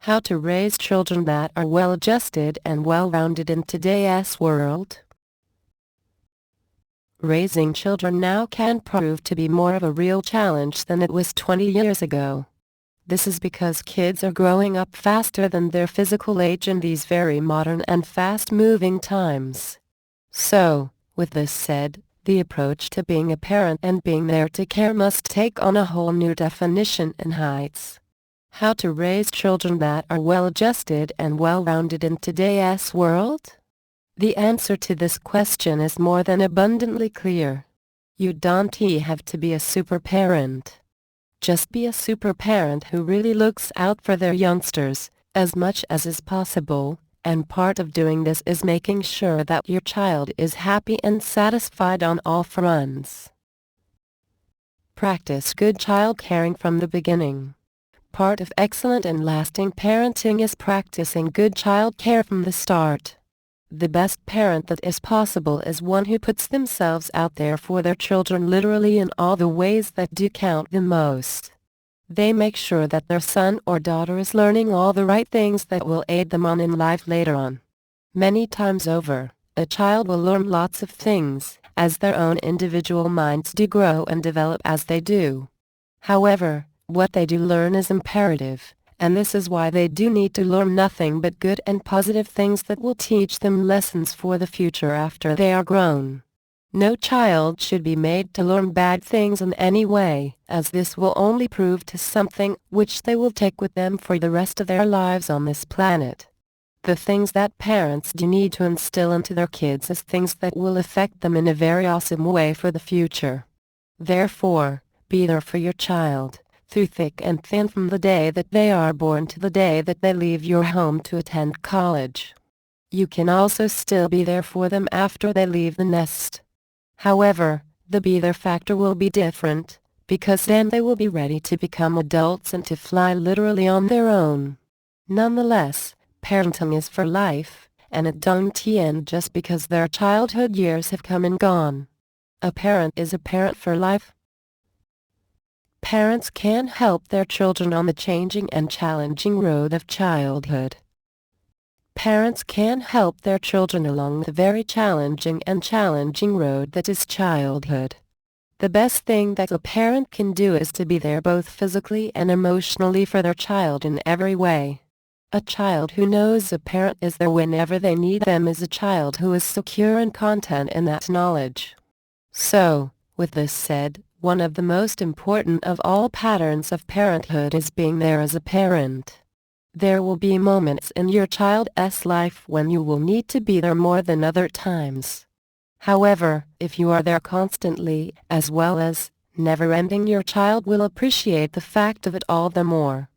How to raise children that are well-adjusted and well-rounded in today's world. Raising children now can prove to be more of a real challenge than it was 20 years ago. This is because kids are growing up faster than their physical age in these very modern and fast-moving times. So, with this said, the approach to being a parent and being there to care must take on a whole new definition and heights. How to raise children that are well-adjusted and well-rounded in today's world? The answer to this question is more than abundantly clear. You don't have to be a super parent. Just be a super parent who really looks out for their youngsters, as much as is possible, and part of doing this is making sure that your child is happy and satisfied on all fronts. Practice good child caring from the beginning. Part of excellent and lasting parenting is practicing good child care from the start. The best parent that is possible is one who puts themselves out there for their children literally in all the ways that do count the most. They make sure that their son or daughter is learning all the right things that will aid them on in life later on. Many times over, a child will learn lots of things, as their own individual minds do grow and develop as they do. However, what they do learn is imperative, and this is why they do need to learn nothing but good and positive things that will teach them lessons for the future after they are grown. No child should be made to learn bad things in any way, as this will only prove to something which they will take with them for the rest of their lives on this planet. The things that parents do need to instill into their kids is things that will affect them in a very awesome way for the future. Therefore, be there for your child, through thick and thin, from the day that they are born to the day that they leave your home to attend college. You can also still be there for them after they leave the nest. However, the be there factor will be different, because then they will be ready to become adults and to fly literally on their own. Nonetheless, parenting is for life, and it don't end just because their childhood years have come and gone. A parent is a parent for life. Parents can help their children on the changing and challenging road of childhood. Parents can help their children along the very challenging road that is childhood. The best thing that a parent can do is to be there both physically and emotionally for their child in every way. A child who knows a parent is there whenever they need them is a child who is secure and content in that knowledge. So, with this said, one of the most important of all patterns of parenthood is being there as a parent. There will be moments in your child's life when you will need to be there more than other times. However, if you are there constantly, as well as never-ending, your child will appreciate the fact of it all the more.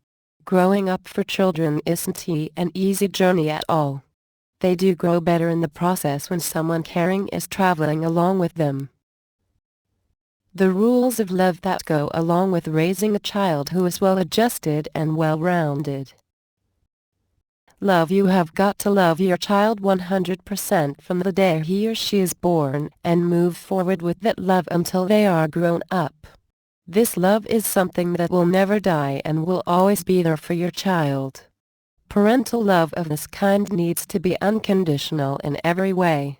Growing up for children isn't an easy journey at all. They do grow better in the process when someone caring is traveling along with them. The rules of love that go along with raising a child who is well-adjusted and well-rounded. Love. You have got to love your child 100% from the day he or she is born, and move forward with that love until they are grown up. This love is something that will never die and will always be there for your child. Parental love of this kind needs to be unconditional in every way.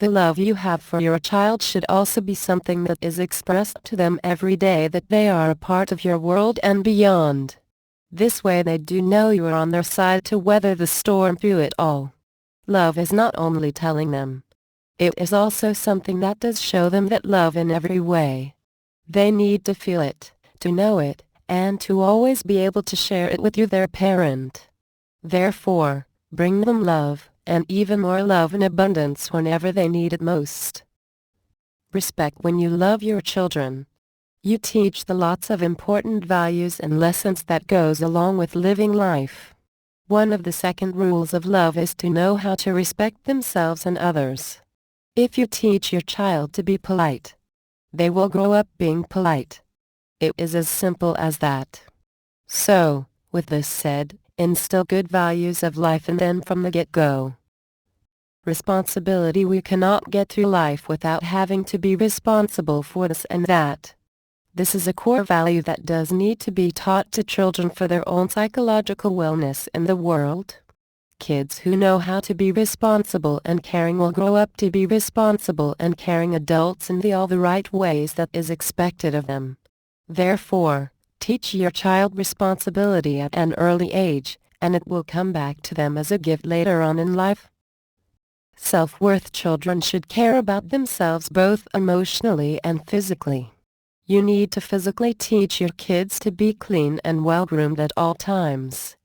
The love you have for your child should also be something that is expressed to them every day, that they are a part of your world and beyond. This way they do know you are on their side to weather the storm through it all. Love is not only telling them. It is also something that does show them that love in every way. They need to feel it, to know it, and to always be able to share it with you, their parent. Therefore, bring them love, and even more love in abundance whenever they need it most. Respect. When you love your children, you teach them lots of important values and lessons that goes along with living life. One of the second rules of love is to know how to respect themselves and others. If you teach your child to be polite, they will grow up being polite. It is as simple as that. So, with this said, instill good values of life in them from the get-go. Responsibility. We cannot get through life without having to be responsible for this and that. This is a core value that does need to be taught to children for their own psychological wellness in the world. Kids who know how to be responsible and caring will grow up to be responsible and caring adults in all the right ways that is expected of them. Therefore, teach your child responsibility at an early age, and it will come back to them as a gift later on in life. Self-worth. Children should care about themselves both emotionally and physically. You need to physically teach your kids to be clean and well-groomed at all times.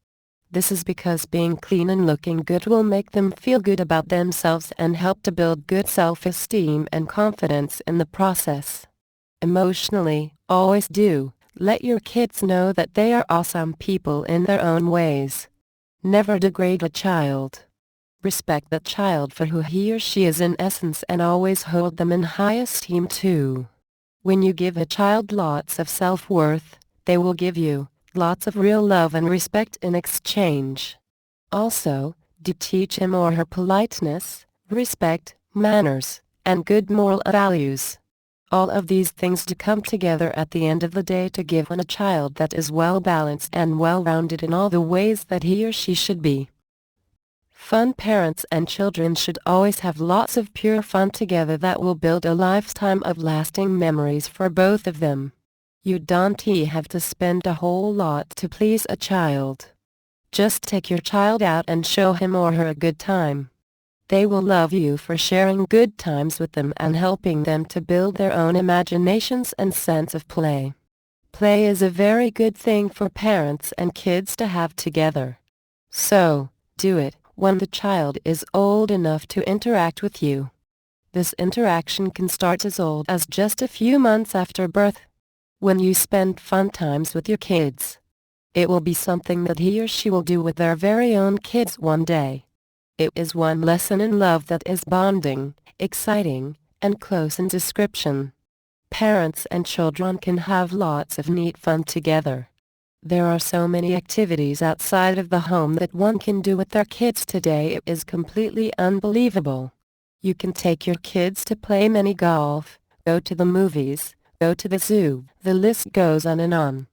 This is because being clean and looking good will make them feel good about themselves and help to build good self-esteem and confidence in the process. Emotionally, always do let your kids know that they are awesome people in their own ways. Never degrade a child. Respect the child for who he or she is in essence and always hold them in high esteem too. When you give a child lots of self-worth, they will give you lots of real love and respect in exchange. Also, do teach him or her politeness, respect, manners, and good moral values. All of these things do come together at the end of the day to give a child that is well-balanced and well-rounded in all the ways that he or she should be. Fun. Parents and children should always have lots of pure fun together that will build a lifetime of lasting memories for both of them. You don't have to spend a whole lot to please a child. Just take your child out and show him or her a good time. They will love you for sharing good times with them and helping them to build their own imaginations and sense of play. Play is a very good thing for parents and kids to have together. So, do it when the child is old enough to interact with you. This interaction can start as old as just a few months after birth. When you spend fun times with your kids, it will be something that he or she will do with their very own kids one day. It is one lesson in love that is bonding, exciting, and close in description. Parents and children can have lots of neat fun together. There are so many activities outside of the home that one can do with their kids today. It is completely unbelievable. You can take your kids to play mini golf, go to the movies, go to the zoo. The list goes on and on.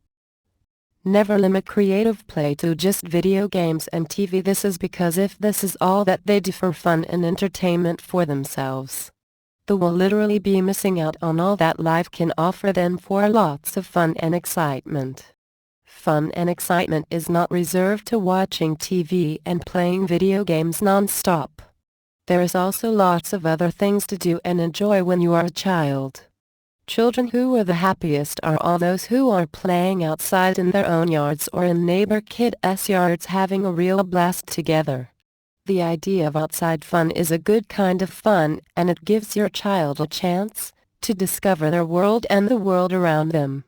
Never limit creative play to just video games and TV. This is because if this is all that they do for fun and entertainment for themselves, they will literally be missing out on all that life can offer them for lots of fun and excitement. Fun and excitement is not reserved to watching TV and playing video games non-stop. There is also lots of other things to do and enjoy when you are a child. Children who are the happiest are all those who are playing outside in their own yards or in neighbor kids' yards having a real blast together. The idea of outside fun is a good kind of fun, and it gives your child a chance to discover their world and the world around them.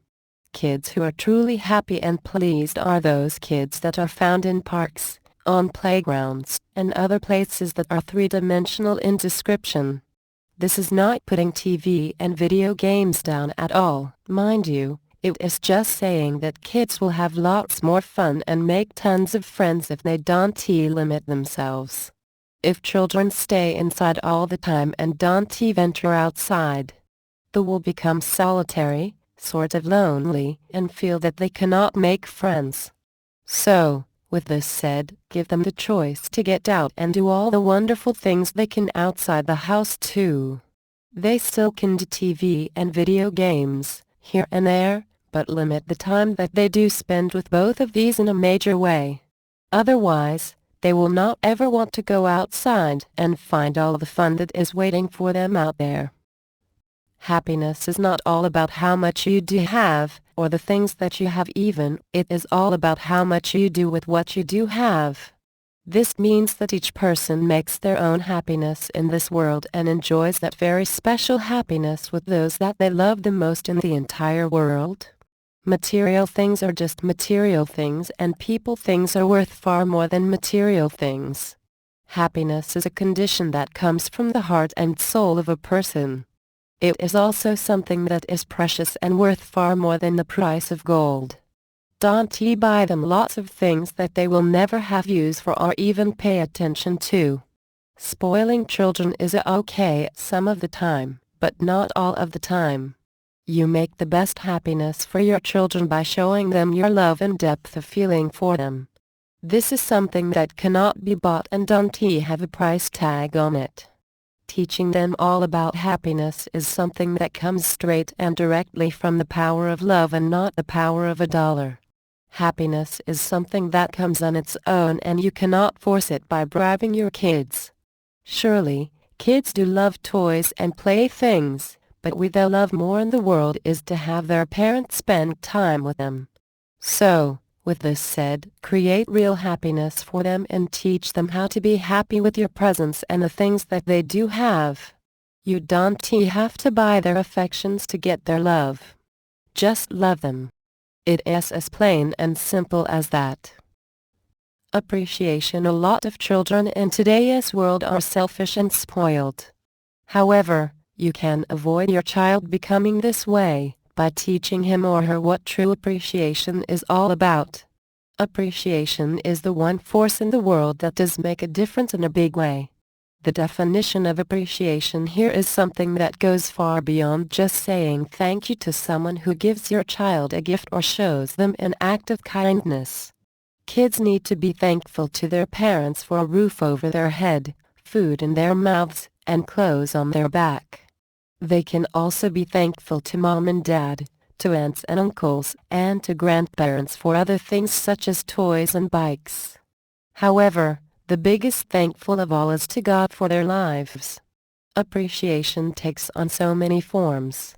Kids who are truly happy and pleased are those kids that are found in parks, on playgrounds, and other places that are three-dimensional in description. This is not putting TV and video games down at all, mind you. It is just saying that kids will have lots more fun and make tons of friends if they don't limit themselves. If children stay inside all the time and don't venture outside, they will become solitary, sort of lonely, and feel that they cannot make friends. So, with this said, give them the choice to get out and do all the wonderful things they can outside the house too. They still can do TV and video games, here and there, but limit the time that they do spend with both of these in a major way. Otherwise, they will not ever want to go outside and find all the fun that is waiting for them out there. Happiness is not all about how much you do have, or the things that you have even, it is all about how much you do with what you do have. This means that each person makes their own happiness in this world and enjoys that very special happiness with those that they love the most in the entire world. Material things are just material things, and people things are worth far more than material things. Happiness is a condition that comes from the heart and soul of a person. It is also something that is precious and worth far more than the price of gold. Don't buy them lots of things that they will never have use for or even pay attention to. Spoiling children is okay some of the time, but not all of the time. You make the best happiness for your children by showing them your love and depth of feeling for them. This is something that cannot be bought and don't have a price tag on it. Teaching them all about happiness is something that comes straight and directly from the power of love and not the power of a dollar. Happiness is something that comes on its own and you cannot force it by bribing your kids. Surely, kids do love toys and playthings, but what they love more in the world is to have their parents spend time with them. So, with this said, create real happiness for them and teach them how to be happy with your presence and the things that they do have. You don't have to buy their affections to get their love. Just love them. It is as plain and simple as that. Appreciation. A lot of children in today's world are selfish and spoiled. However, you can avoid your child becoming this way by teaching him or her what true appreciation is all about. Appreciation is the one force in the world that does make a difference in a big way. The definition of appreciation here is something that goes far beyond just saying thank you to someone who gives your child a gift or shows them an act of kindness. Kids need to be thankful to their parents for a roof over their head, food in their mouths, and clothes on their back. They can also be thankful to mom and dad, to aunts and uncles, and to grandparents for other things such as toys and bikes. However, the biggest thankful of all is to God for their lives. Appreciation takes on so many forms.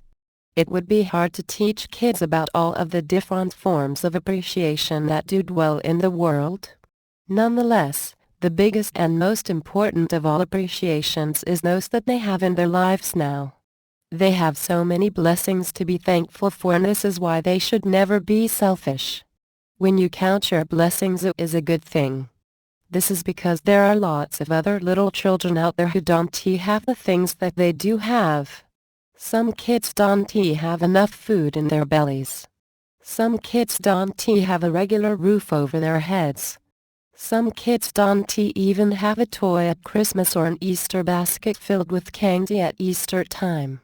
It would be hard to teach kids about all of the different forms of appreciation that do dwell in the world. Nonetheless, the biggest and most important of all appreciations is those that they have in their lives now. They have so many blessings to be thankful for, and this is why they should never be selfish. When you count your blessings, it is a good thing. This is because there are lots of other little children out there who don't have the things that they do have. Some kids don't have enough food in their bellies. Some kids don't have a regular roof over their heads. Some kids don't even have a toy at Christmas or an Easter basket filled with candy at Easter time.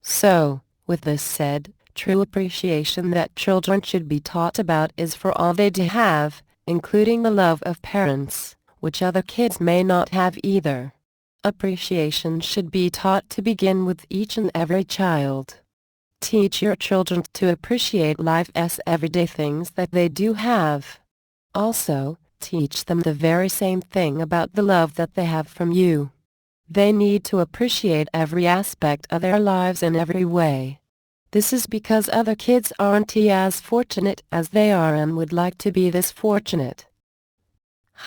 So, with this said, true appreciation that children should be taught about is for all they do have, including the love of parents, which other kids may not have either. Appreciation should be taught to begin with each and every child. Teach your children to appreciate life's everyday things that they do have. Also, teach them the very same thing about the love that they have from you. They need to appreciate every aspect of their lives in every way. This is because other kids aren't as fortunate as they are and would like to be this fortunate.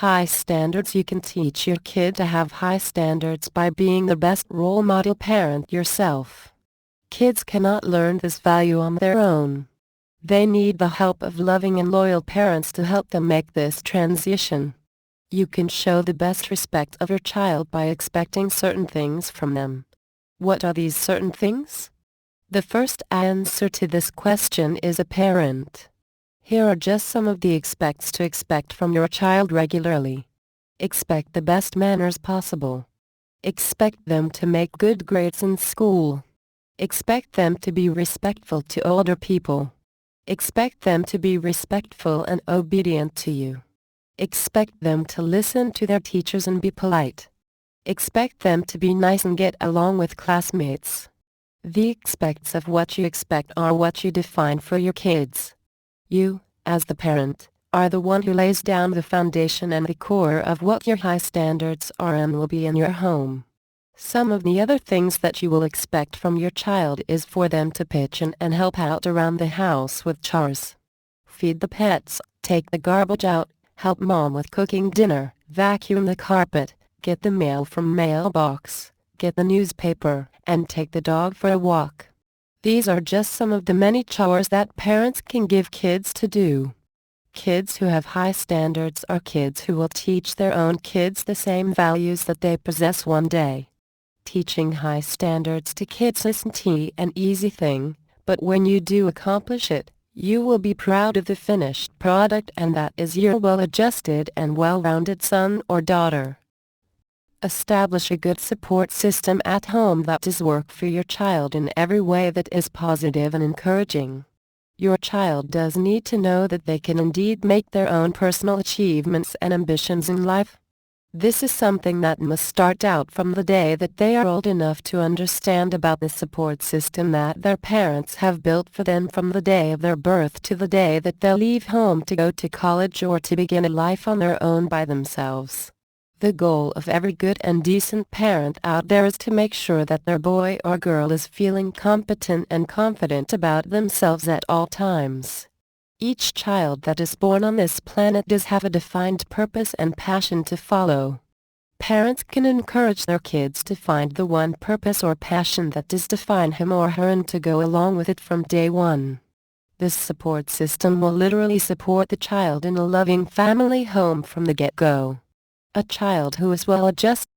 High standards. You can teach your kid to have high standards by being the best role model parent yourself. Kids cannot learn this value on their own. They need the help of loving and loyal parents to help them make this transition. You can show the best respect of your child by expecting certain things from them. What are these certain things? The first answer to this question is a parent. Here are just some of the expects to expect from your child regularly. Expect the best manners possible. Expect them to make good grades in school. Expect them to be respectful to older people. Expect them to be respectful and obedient to you. Expect them to listen to their teachers and be polite. Expect them to be nice and get along with classmates. The expects of what you expect are what you define for your kids. You, as the parent, are the one who lays down the foundation and the core of what your high standards are and will be in your home. Some of the other things that you will expect from your child is for them to pitch in and help out around the house with chores. Feed the pets, take the garbage out, help mom with cooking dinner, vacuum the carpet, get the mail from mailbox, get the newspaper, and take the dog for a walk. These are just some of the many chores that parents can give kids to do. Kids who have high standards are kids who will teach their own kids the same values that they possess one day. Teaching high standards to kids isn't an easy thing, but when you do accomplish it, you will be proud of the finished product, and that is your well-adjusted and well-rounded son or daughter. Establish a good support system at home that does work for your child in every way that is positive and encouraging. Your child does need to know that they can indeed make their own personal achievements and ambitions in life. This is something that must start out from the day that they are old enough to understand about the support system that their parents have built for them from the day of their birth to the day that they'll leave home to go to college or to begin a life on their own by themselves. The goal of every good and decent parent out there is to make sure that their boy or girl is feeling competent and confident about themselves at all times. Each child that is born on this planet does have a defined purpose and passion to follow. Parents can encourage their kids to find the one purpose or passion that does define him or her and to go along with it from day one. This support system will literally support the child in a loving family home from the get-go. A child who is well adjusted